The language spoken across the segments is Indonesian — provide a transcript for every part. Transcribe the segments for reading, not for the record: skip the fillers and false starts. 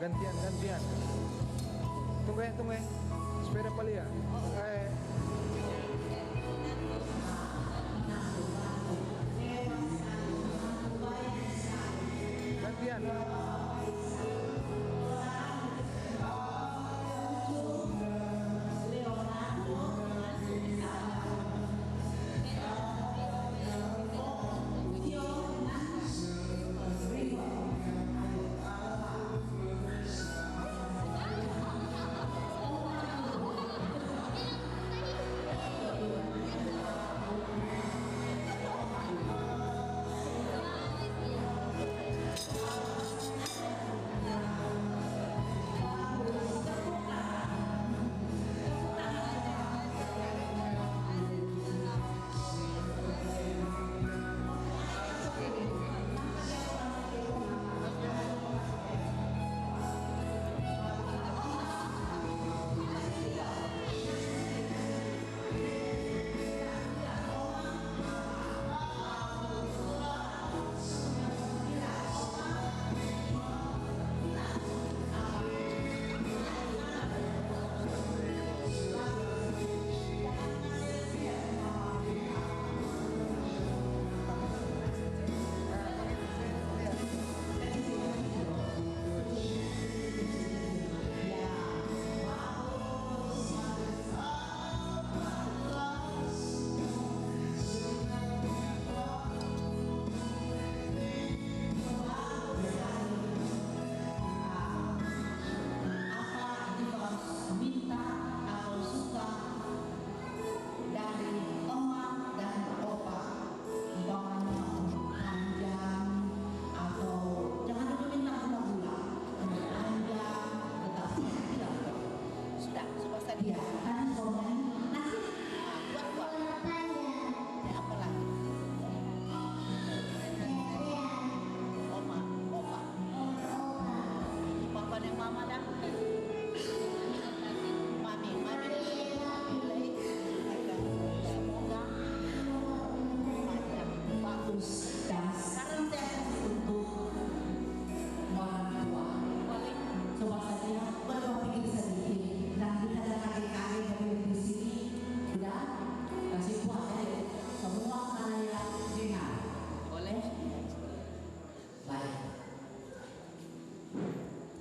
gantian. Tunggu ya. Sepeda pali ya. Gantian.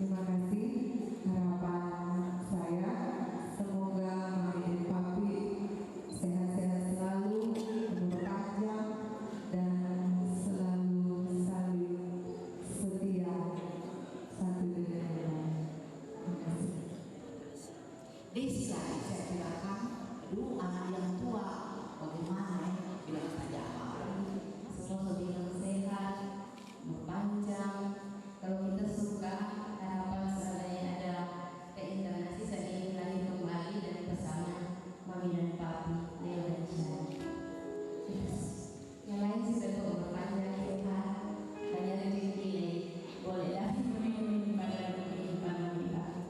Terima kasih. Harapan saya semoga Mami dan Papi sehat-sehat selalu, umur panjang dan selalu saling setia satu dengan yang lain. Terima kasih. Desi lagi saya silakan. Aduh, anak yang tua bagaimana ya? Bilang saja apa? Semoga bilang sehat, umur panjang. Kalau kita suka harapan seandainya ada reinkarnasi saya ingin lahir kembali dan bersama Mami dan Papi, Leo dan Shani. Yang lain sudah umur panjang, sehat, banyak rezeki, boleh lahir memimpin pada kehidupan Mami Papi.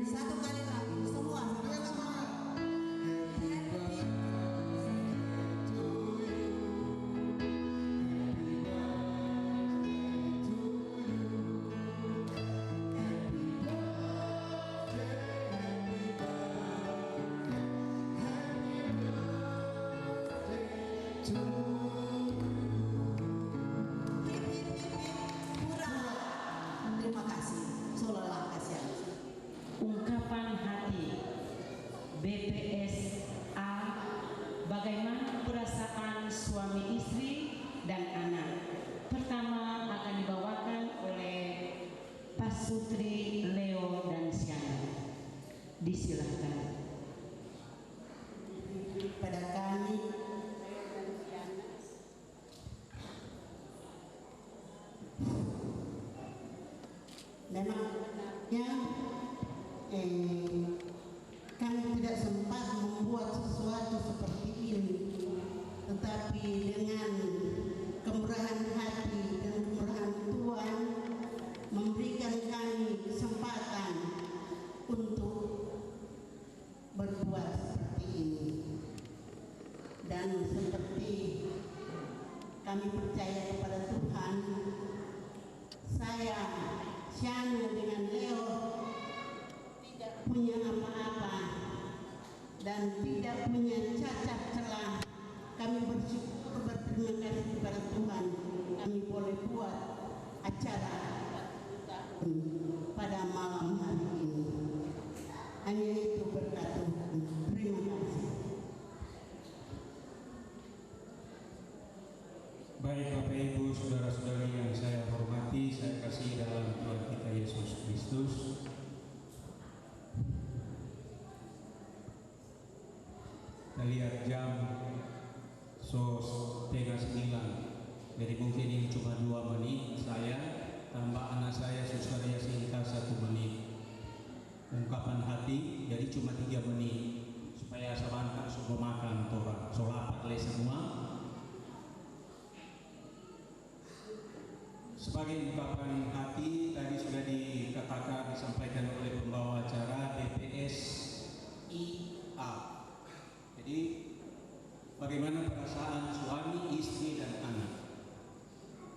Satu kali lagi semua sama-sama. Terima kasih. Sololah kasih. Ungkapan hati BPSA, bagaimana perasaan suami istri dan anak. Pertama akan dibawakan oleh Pasutri, Leo dan Shani. Disilahkan. Pada kami memangnya kami tidak sempat membuat sesuatu seperti ini, tetapi dengan kemurahan hati dan kemurahan Tuhan memberikan kami kesempatan untuk berbuat seperti ini. Dan seperti kami kepada Tuhan, saya Shana dengan Leo tidak punya apa-apa dan tidak punya cacat celah. Kami bersyukur, berterima kasih kepada Tuhan, kami boleh buat acara pada malam hari ini. Hanya itu berkat Tuhan. Terima kasih. Baik Bapak Ibu, saudara-saudari yang saya hormati, saya kasih dalam Tuhan kita Yesus Kristus. Kita lihat jam 8:30. Jadi mungkin ini cuma 2 menit saya tambah anak saya Suster Yasinta 1 menit. Ungkapan hati jadi cuma 3 menit supaya sebentar semua makan orang. Solapat le semua. Sebagai ungkapan hati tadi sudah dikatakan disampaikan oleh pembawa acara BPS IA. Jadi bagaimana perasaan suami, istri dan anak.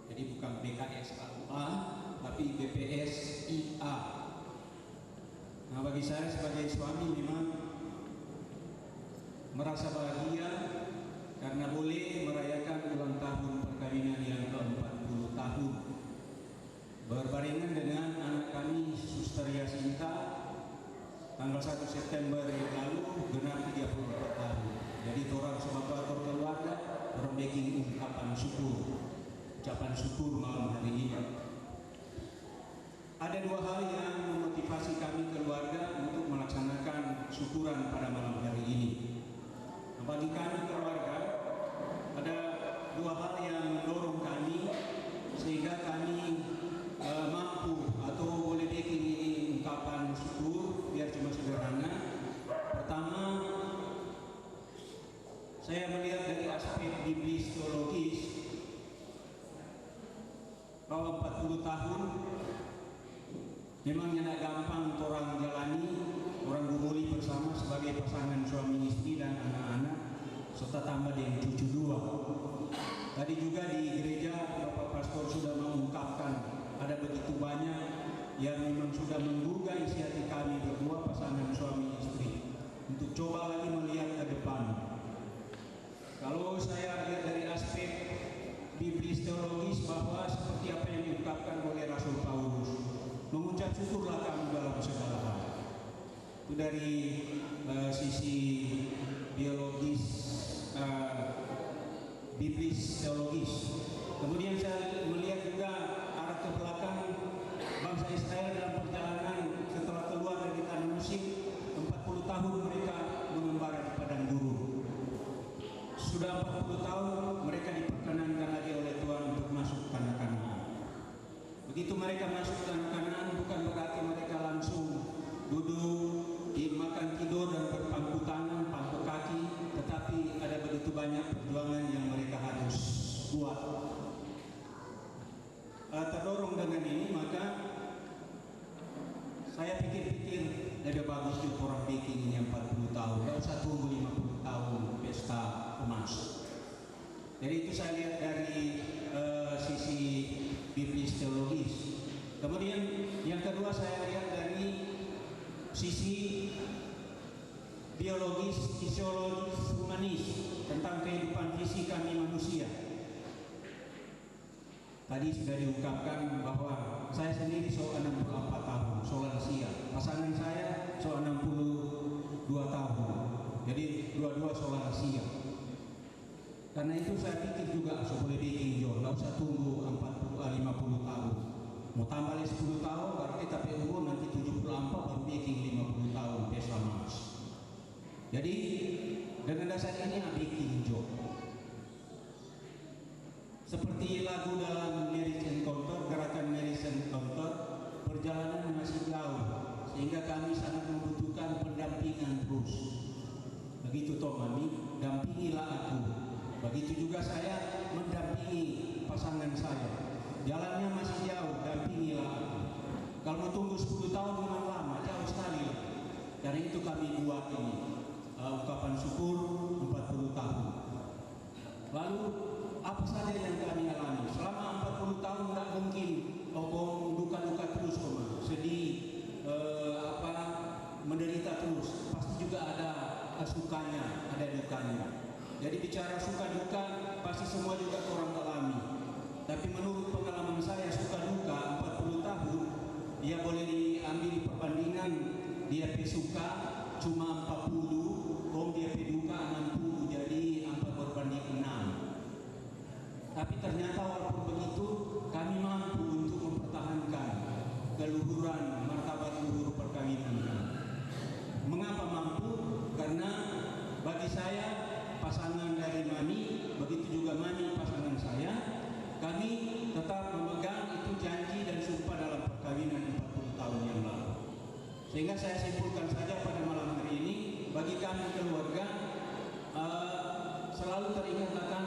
Jadi bukan BKSAUA tapi BPS IA. Nah bagi saya sebagai suami memang merasa bahagia karena boleh merayakan ulang tahun perkawinan yang ke-40 tahun. Berbarengan dengan anak kami Suster Yasinta tanggal 1 September yang lalu genap 34 tahun. Jadi orang sebagai keluarga orang bikin ungkapan syukur malam hari ini. Ada 2 hal yang memotivasi kami keluarga untuk melaksanakan syukuran pada malam hari ini. Bagi kami keluarga ada 2 hal yang mendorong kami sehingga kami mampu atau boleh bikin ini ungkapan syukur biar cuma sederhana. Pertama, saya melihat dari aspek biblis teologis bahwa 40 tahun memang tidak gampang orang jalani, orang gumuli bersama sebagai pasangan suami istri dan anak-anak serta tambah dengan cucu 2. Tadi juga di gereja Bapak Pastor sudah mengungkapkan ada begitu banyak yang memang sudah menggugah isi hati kami berdua pasangan suami istri untuk coba lagi melihat ke depan. Kalau saya lihat dari aspek biblis teologis bahwa seperti apa yang diungkapkan oleh Rasul Paulus, mengucap syukurlah kami dalam segala hal. Itu dari sisi biologis, biblis teologis. Kemudian saya melihat juga arah ke belakang bangsa Israel dalam perjalanan setelah keluar dari tanah Mesir, 40 tahun mereka mengembara di padang gurun. Sudah 40 tahun mereka diperkenankan lagi oleh Tuhan untuk masuk ke tanah Kanaan. Begitu mereka masuk ke tanah Kanaan bukan berarti mereka langsung duduk, makan, tidur dan berpangku tangan, pangku kaki, tetapi ada begitu banyak perjuangan yang mereka harus buat. Terdorong dengan ini maka saya pikir-pikir lebih bagus itu orang bikin yang 40 tahun, tidak usah tunggu 50 tahun pesta emas. Jadi itu saya lihat dari sisi biblis teologis. Kemudian yang kedua saya lihat dari sisi biologis, fisiologis, humanis tentang kehidupan fisik kami manusia. Tadi sudah diungkapkan bahwa saya sendiri 64 tahun, lansia. Pasangan saya 62 tahun. Jadi dua-dua lansia. Karena itu saya pikir juga boleh bikin jauh, nggak usah tunggu 50 tahun. Mau tambah 10 tahun, berarti tapi umur nanti 74 baru bikin 50 tahun pesta mas. Jadi dengan dasar ini bikin jauh. Seperti lagu dalam Marriage Encounter, gerakan Marriage Encounter, perjalanan masih jauh sehingga kami sangat membutuhkan pendampingan terus. Begitu toh mami, dampingilah aku. Begitu juga saya mendampingi pasangan saya. Jalannya masih jauh, dampingilah aku. Kalau mau tunggu 10 tahun memang lama, jauh sekali. Dari itu kami buat ini ungkapan syukur 40 tahun. Lalu apa saja yang kami alami. Selama 40 tahun tidak mungkin duka-duka terus, sedih, menderita terus. Pasti juga ada sukanya, ada dukanya. Jadi bicara suka duka pasti semua juga orang alami. Tapi menurut pengalaman saya, suka duka 40 tahun, dia boleh diambil di perbandingan, dia suka cuma 40, dia duka 60, jadi 4/6. Tapi ternyata walaupun begitu, kami mampu untuk mempertahankan keluhuran, martabat luhur perkawinan kami. Mengapa mampu? Karena bagi saya, pasangan dari Mami, begitu juga Mami pasangan saya, kami tetap memegang itu janji dan sumpah dalam perkawinan 40 tahun yang lalu. Sehingga saya simpulkan saja pada malam hari ini, bagi kami keluarga selalu teringat akan,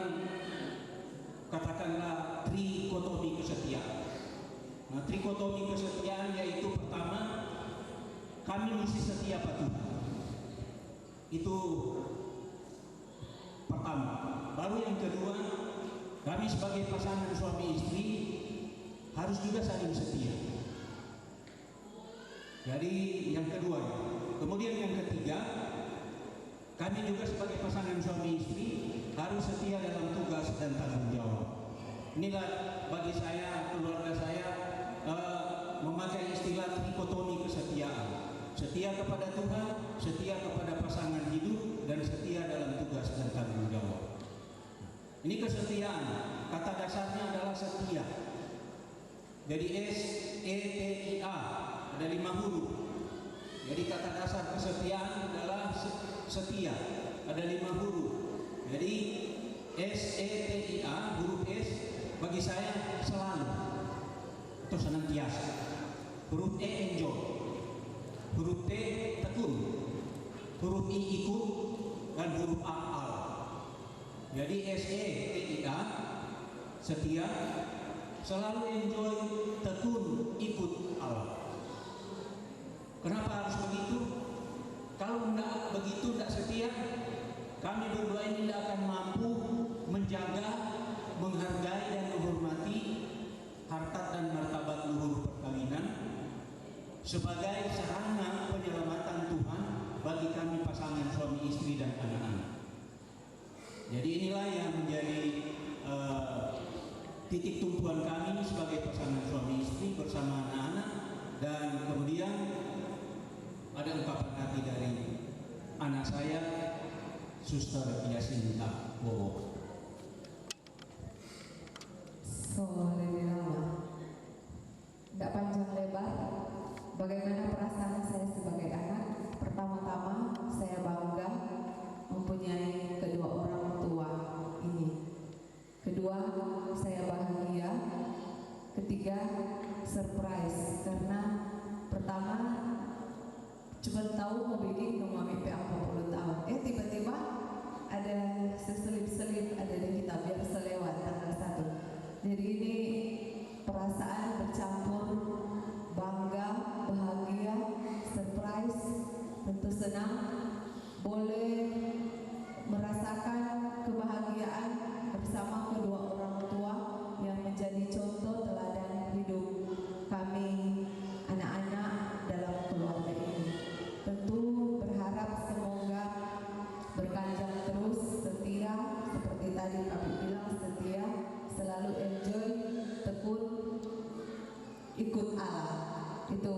katakanlah, trikotomi kesetiaan. Nah, trikotomi kesetiaan yaitu pertama, kami mesti setia patuh. Itu pertama. Baru yang kedua, kami sebagai pasangan suami istri harus juga saling setia. Jadi yang kedua. Kemudian yang ketiga, kami juga sebagai pasangan suami istri harus setia dalam tugas dan tanggung jawab. Inilah bagi saya, keluarga saya, memakai istilah trikotomi kesetiaan. Setia kepada Tuhan, setia kepada pasangan hidup, dan setia dalam tugas dan tanggung jawab. Ini kesetiaan, kata dasarnya adalah setia. Jadi SETIA, ada 5 huruf. Jadi kata dasar kesetiaan adalah setia, ada 5 huruf. Jadi SETIA, huruf S bagi saya selalu atau senantiasa. Huruf E enjoy, huruf T tekun, huruf I ikut, dan huruf A al. Jadi SETIA, setia, selalu enjoy, tekun, ikut, al. Kenapa harus begitu? Kalau tidak begitu, tidak setia, kami berdua ini tidak akan mampu menjaga, menghargai dan menghormati harkat dan martabat luhur perkawinan sebagai sarana penyelamatan Tuhan bagi kami pasangan suami istri dan anak-anak. Jadi inilah yang menjadi titik tumpuan kami sebagai pasangan suami istri bersama anak-anak. Dan kemudian ada ungkapan hati dari anak saya, Suster Yasinta Bowo. Tidak panjang lebar. Bagaimana perasaan saya sebagai anak? Pertama-tama saya bangga mempunyai kedua orang tua ini. Kedua, saya bahagia. Ketiga, surprise karena pertama cuma tahu mau bikin rumah mimpi 40 tahun. Tiba-tiba ada seselip-selip ada di kitab biar selewat tanggal 1. Jadi ini perasaan bercampur bangga, bahagia, surprise, tentu senang boleh merasakan kebahagiaan bersama kedua orang tua yang menjadi contoh teladan hidup kami anak-anak dalam keluarga ini. Tentu berharap semoga berpanjang terus, setia seperti tadi Pak bilang, setia, selalu enjoy, tekun, ikut Allah. Itu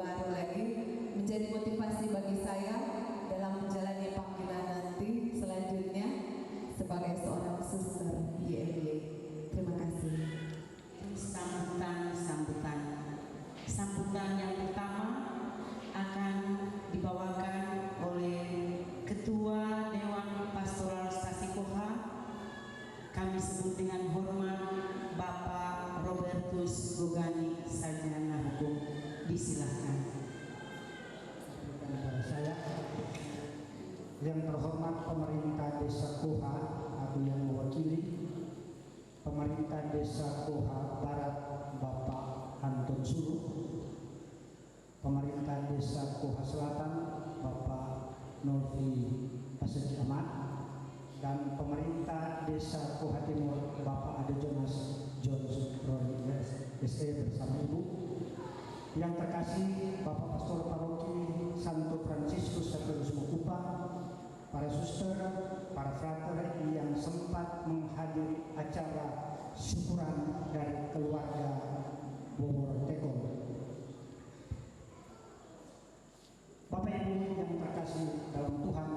baru lagi menjadi motivasi bagi saya dalam menjalani panggilan nanti selanjutnya sebagai seorang suster YMY. Terima kasih. Sambutan yang pertama akan dibawakan oleh Ketua Dewan Pastoral Stasi Koha, kami sebut dengan hormat Bapak Robertus Gogani, Sarjana Hukum. Disilahkan. Saya yang terhormat pemerintah Desa Koha, aku yang mewakili pemerintah Desa Koha Barat Bapak Anton Sulu, pemerintah Desa Koha Selatan Bapak Nurfi Paseci Ahmad, dan pemerintah Desa Koha Timur Bapak Ade Jonas John Rodriguez SE bersama Ibu. Yang terkasih Bapak Pastor Paroki Santo Fransiskus Xavierus Mokupa, para suster, para frater yang sempat menghadiri acara syukuran dari keluarga Bogor Tekon. Bapak Ibu yang terkasih dalam Tuhan,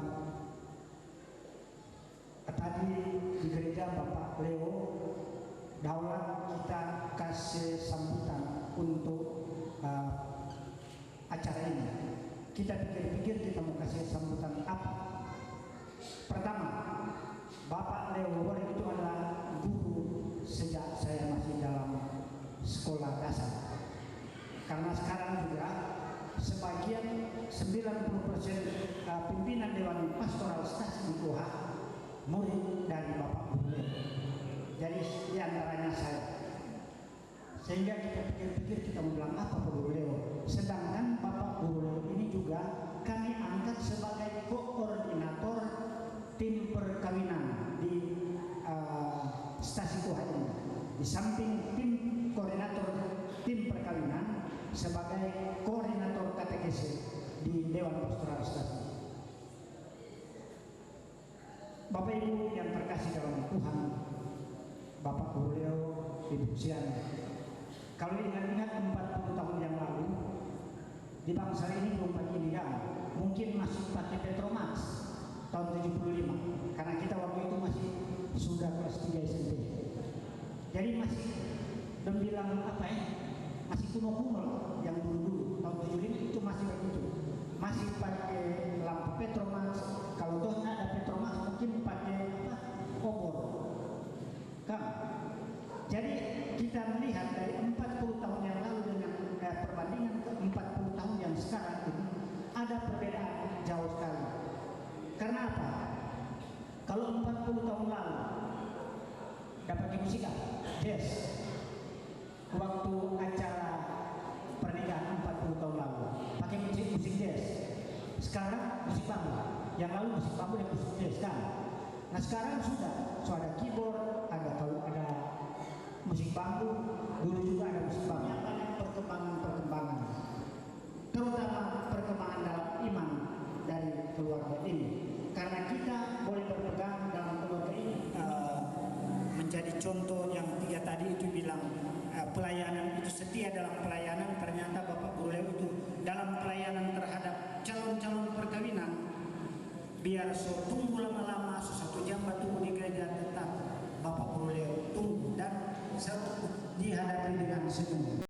tadi di gereja Bapak Leo Daulat kita kasih sambutan untuk acara ini. Kita pikir-pikir kita mau kasih sambutan apa. Pertama, Bapak Leo itu adalah guru sejak saya masih dalam sekolah dasar. Karena sekarang juga sebagian 90% pimpinan Dewan Pastoral Stasi Koha murid dari Bapak Guru. Jadi di antaranya saya. Sehingga kita pikir-pikir kita mau bilang apa Guru Leo. Sedangkan Bapak Guru Leo ini juga kami angkat sebagai koordinator tim perkawinan di Stasi Koha ini. Di samping tim koordinator tim perkawinan sebagai koordinator katekese di Dewan Pastoral Stasi. Bapak Ibu yang terkasih dalam Tuhan, Bapak Guru Leo, Ibu Siana. Kalau ingat-ingat 40 tahun yang lalu, di bangsa ini belum begini kan, mungkin masih pakai Petromax tahun 75, karena kita waktu itu masih sudah kelas 3 SMP. Jadi masih bilang apa ya, masih kuno-kuno yang dulu tahun 75 itu masih begitu, masih pakai lampu Petromax. Kalau toh nggak ada Petromax mungkin pakai apa, obor kan. Jadi kita melihat dari 40 tahun yang lalu dengan perbandingan ke 40 tahun yang sekarang ini ada perbedaan jauh sekali. Karena apa? Kalau 40 tahun lalu dapat musik jazz waktu acara pernikahan 40 tahun lalu pakai musik jazz. Sekarang musik bambu. Yang lalu musik bambu dan musik jazz kan. Nah sekarang sudah ada keyboard, kalau ada musik bambu, dulu juga ada musik bambu. Banyak perkembangan, terutama perkembangan dalam iman dari keluarga ini. Karena kita boleh berpegang dalam keluarga ini menjadi contoh yang 3 tadi itu bilang pelayanan itu setia dalam pelayanan. Ternyata Bapak Guru Leo itu dalam pelayanan terhadap calon-calon perkawinan. Biar tunggu lama-lama, satu jam tunggu di gereja, tetap Bapak Guru Leo tunggu dan dihadapi dengan senyum.